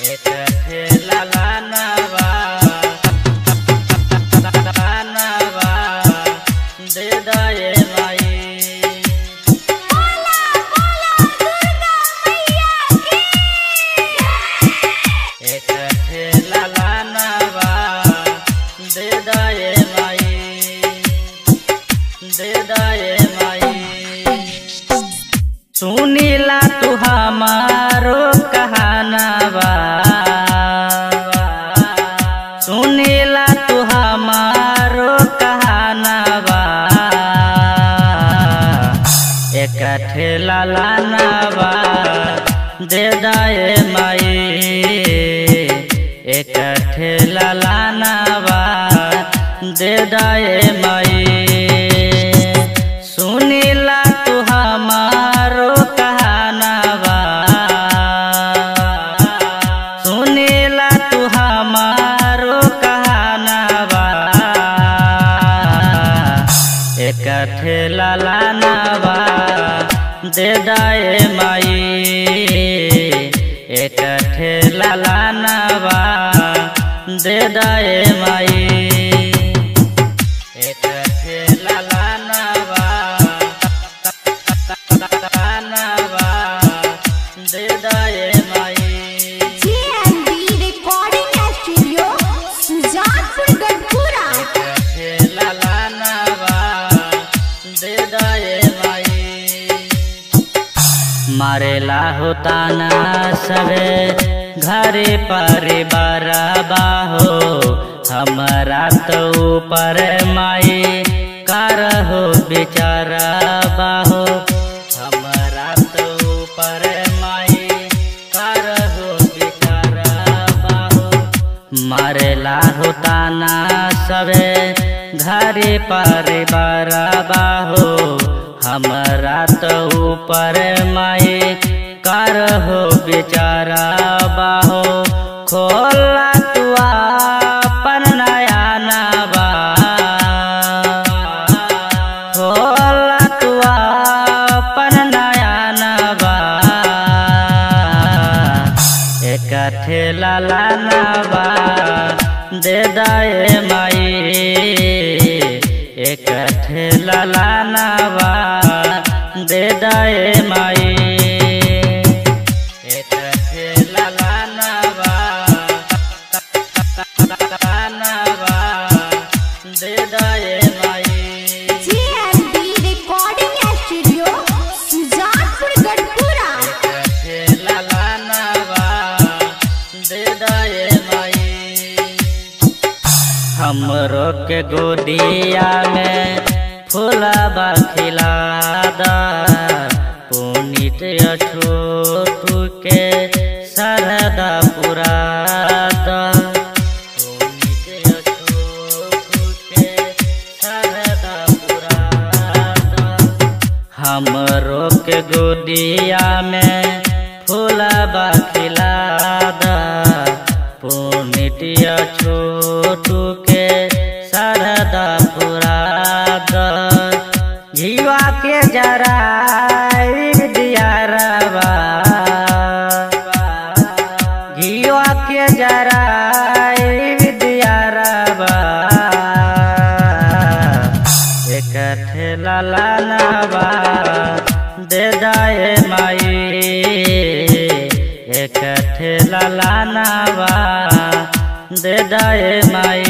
एक ठेला लानवा दे दे माई। एक ठेला लानवा दे दे माई, दे दे माई। सुनीला तू हमारो कहानवा, सुनीला तू हमारो कहानवा। एक ठेला लानवा दे दे माई, एक ठेला लानवा दे दे माई। सुनीला तू हमारो कहानवा, सुनीला तू हमारो कहानवा। एक ठेला लानवा दे दे माई, एक ठेला लानवा दे दे माई। एक ठेला लानवा दे दे माई। Recording studio Sujanpur Garhpura. एक ठेला लानवा दे दे माई। मारेला होता ना सबे घरे परिवार बाहो, हमारा तो ऊपर माई करहो बेचारा बाहो। हमारा तो ऊपर माई करहो बेचारा बाहो। मारेला होता ना सबे घरे परिवार बाहो, हमारा तो ऊपर माई करहो बेचारा बाहो। खोला तू अपन नया नवा, खोला तू अपन नया नवा। एक ठेला लानवा दे दे माई, एक ठेला लानवा दे दे माई। एक ठेला लानवा दे दे माई। Recording studio Sujanpur Garhpura. एक ठेला लानवा दे दे माई। हमरो के गोदिया में फूलबा खिला दा, पुनीत छोटू के सरदा पुरा दा। पुनीत छोटू के सरदा पुरा दा। हमरो के गोदिया में फूलबा खिला दा, पुनीत छोटू के सरदा पुरा दा। जीवा के जरा दिया रवा, जीवा के जरा दिया रवा। एक ठेला लानवा दे दे माई, एक ठेला लानवा दे दे माई।